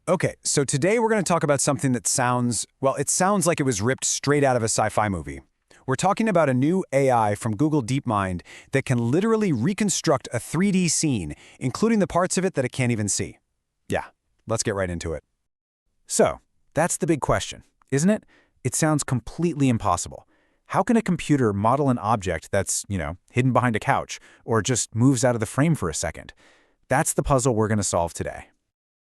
Okay, so today we're going to talk about something that sounds, well, it sounds like it was ripped straight out of a sci-fi movie. We're talking about a new AI from Google DeepMind that can literally reconstruct a 3D scene, including the parts of it that it can't even see. Yeah, let's get right into it. So, that's the big question, isn't it? It sounds completely impossible. How can a computer model an object that's, hidden behind a couch, or just moves out of the frame for a second? That's the puzzle we're going to solve today.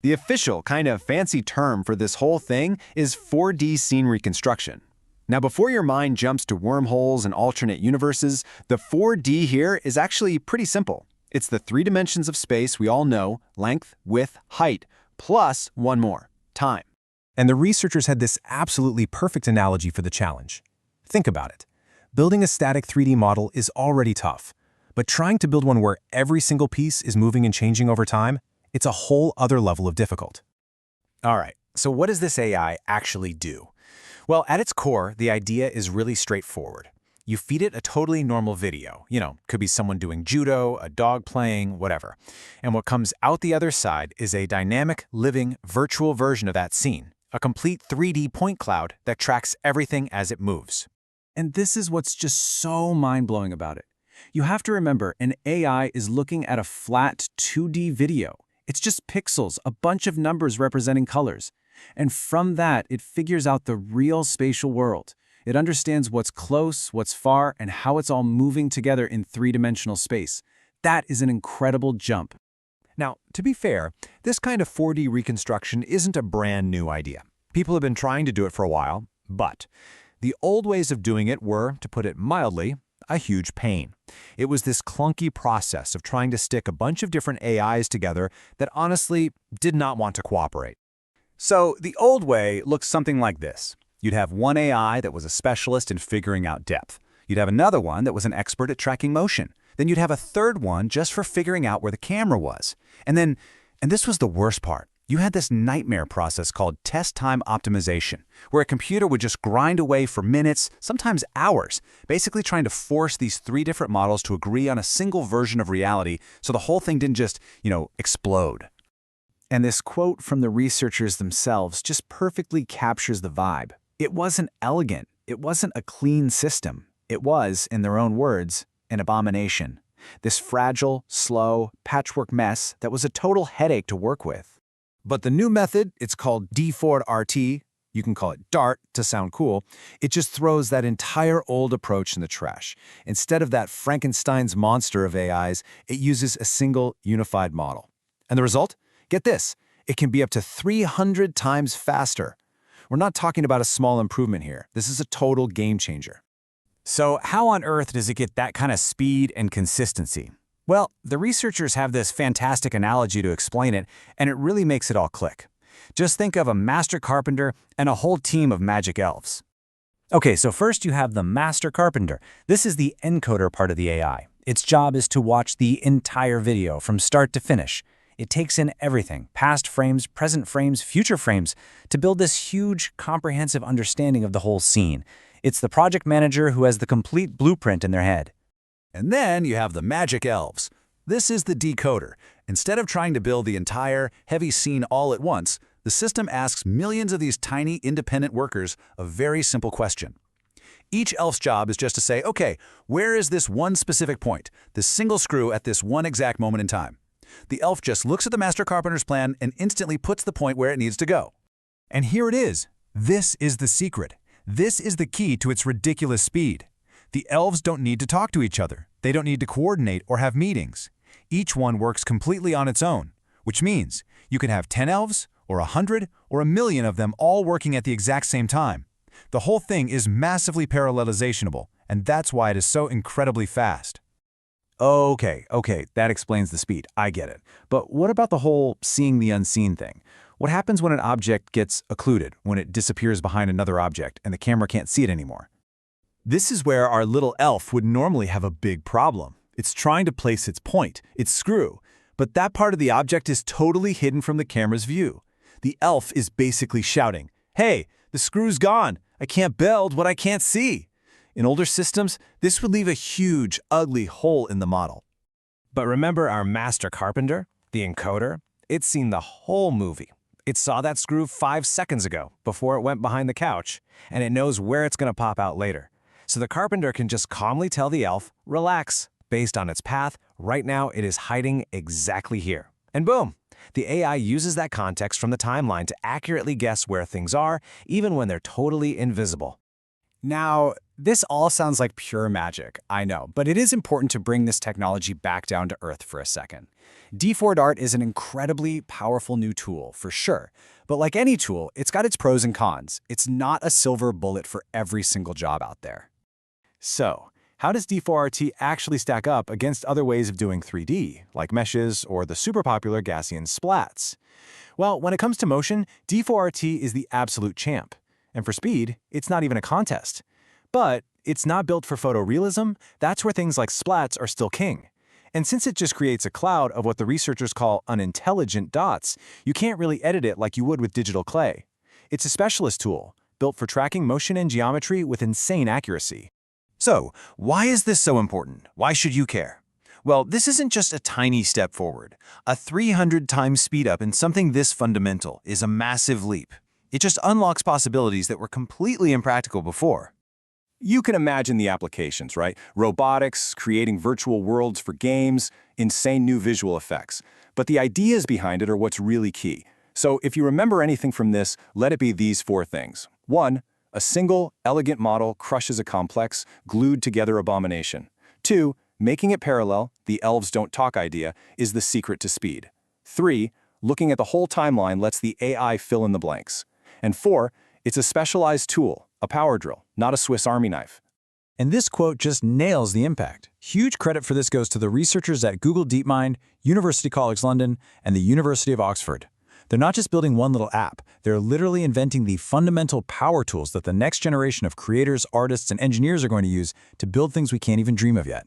The official, kind of fancy term for this whole thing is 4D scene reconstruction. Now, before your mind jumps to wormholes and alternate universes, the 4D here is actually pretty simple. It's the three dimensions of space we all know, length, width, height, plus one more, time. And the researchers had this absolutely perfect analogy for the challenge. Think about it. Building a static 3D model is already tough, but trying to build one where every single piece is moving and changing over time, it's a whole other level of difficult. All right, so what does this AI actually do? Well, at its core, the idea is really straightforward. You feed it a totally normal video. Could be someone doing judo, a dog playing, whatever. And what comes out the other side is a dynamic, living, virtual version of that scene, a complete 3D point cloud that tracks everything as it moves. And this is what's just so mind-blowing about it. You have to remember, an AI is looking at a flat 2D video. It's just pixels, a bunch of numbers representing colors. And from that, it figures out the real spatial world. It understands what's close, what's far, and how it's all moving together in three-dimensional space. That is an incredible jump. Now, to be fair, this kind of 4D reconstruction isn't a brand new idea. People have been trying to do it for a while, but the old ways of doing it were, to put it mildly, a huge pain. It was this clunky process of trying to stick a bunch of different AIs together that honestly did not want to cooperate. So the old way looks something like this. You'd have one AI that was a specialist in figuring out depth. You'd have another one that was an expert at tracking motion. Then you'd have a third one just for figuring out where the camera was. And this was the worst part, you had this nightmare process called test time optimization, where a computer would just grind away for minutes, sometimes hours, basically trying to force these three different models to agree on a single version of reality so the whole thing didn't just, explode. And this quote from the researchers themselves just perfectly captures the vibe. It wasn't elegant. It wasn't a clean system. It was, in their own words, an abomination. This fragile, slow, patchwork mess that was a total headache to work with. But the new method, it's called D4RT, you can call it DART to sound cool, it just throws that entire old approach in the trash. Instead of that Frankenstein's monster of AIs, it uses a single unified model. And the result? Get this, it can be up to 300 times faster. We're not talking about a small improvement here. This is a total game changer. So how on earth does it get that kind of speed and consistency? Well, the researchers have this fantastic analogy to explain it, and it really makes it all click. Just think of a master carpenter and a whole team of magic elves. Okay, so first you have the master carpenter. This is the encoder part of the AI. Its job is to watch the entire video from start to finish. It takes in everything, past frames, present frames, future frames, to build this huge, comprehensive understanding of the whole scene. It's the project manager who has the complete blueprint in their head. And then you have the magic elves. This is the decoder. Instead of trying to build the entire, heavy scene all at once, the system asks millions of these tiny, independent workers a very simple question. Each elf's job is just to say, okay, where is this one specific point, this single screw at this one exact moment in time? The elf just looks at the master carpenter's plan and instantly puts the point where it needs to go. And here it is. This is the secret. This is the key to its ridiculous speed. The elves don't need to talk to each other. They don't need to coordinate or have meetings. Each one works completely on its own, which means you can have 10 elves, or 100, or 1,000,000 of them all working at the exact same time. The whole thing is massively parallelizationable, and that's why it is so incredibly fast. Okay, that explains the speed. I get it. But what about the whole seeing the unseen thing? What happens when an object gets occluded, when it disappears behind another object and the camera can't see it anymore? This is where our little elf would normally have a big problem. It's trying to place its point, its screw, but that part of the object is totally hidden from the camera's view. The elf is basically shouting, "Hey, the screw's gone. I can't build what I can't see." In older systems, this would leave a huge, ugly hole in the model. But remember our master carpenter, the encoder? It's seen the whole movie. it saw that screw 5 seconds ago before it went behind the couch, and it knows where it's going to pop out later. So the carpenter can just calmly tell the elf, relax, based on its path. Right now it is hiding exactly here. And boom! The AI uses that context from the timeline to accurately guess where things are, even when they're totally invisible. Now, this all sounds like pure magic, I know, but it is important to bring this technology back down to earth for a second. D4RT is an incredibly powerful new tool, for sure. But like any tool, it's got its pros and cons. It's not a silver bullet for every single job out there. So, how does D4RT actually stack up against other ways of doing 3D, like meshes or the super popular Gaussian splats? Well, when it comes to motion, D4RT is the absolute champ. And for speed, it's not even a contest. But it's not built for photorealism. That's where things like splats are still king. And since it just creates a cloud of what the researchers call unintelligent dots, you can't really edit it like you would with digital clay. It's a specialist tool, built for tracking motion and geometry with insane accuracy. So, why is this so important? Why should you care? Well, this isn't just a tiny step forward. A 300 times speed up in something this fundamental is a massive leap. It just unlocks possibilities that were completely impractical before. You can imagine the applications, right? Robotics, creating virtual worlds for games, insane new visual effects. But the ideas behind it are what's really key. So if you remember anything from this, let it be these 4 things. 1. A single, elegant model crushes a complex, glued-together abomination. 2. Making it parallel, the elves don't talk idea, is the secret to speed. 3. Looking at the whole timeline lets the AI fill in the blanks. And 4, it's a specialized tool, a power drill, not a Swiss Army knife. And this quote just nails the impact. Huge credit for this goes to the researchers at Google DeepMind, University College London, and the University of Oxford. They're not just building one little app, they're literally inventing the fundamental power tools that the next generation of creators, artists, and engineers are going to use to build things we can't even dream of yet.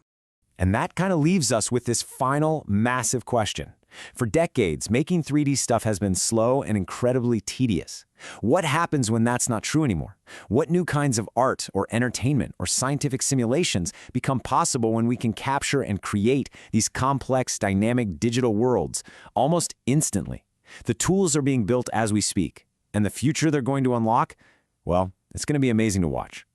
And that kind of leaves us with this final, massive question. For decades, making 3D stuff has been slow and incredibly tedious. What happens when that's not true anymore? What new kinds of art or entertainment or scientific simulations become possible when we can capture and create these complex, dynamic digital worlds almost instantly? The tools are being built as we speak, and the future they're going to unlock, well, it's going to be amazing to watch.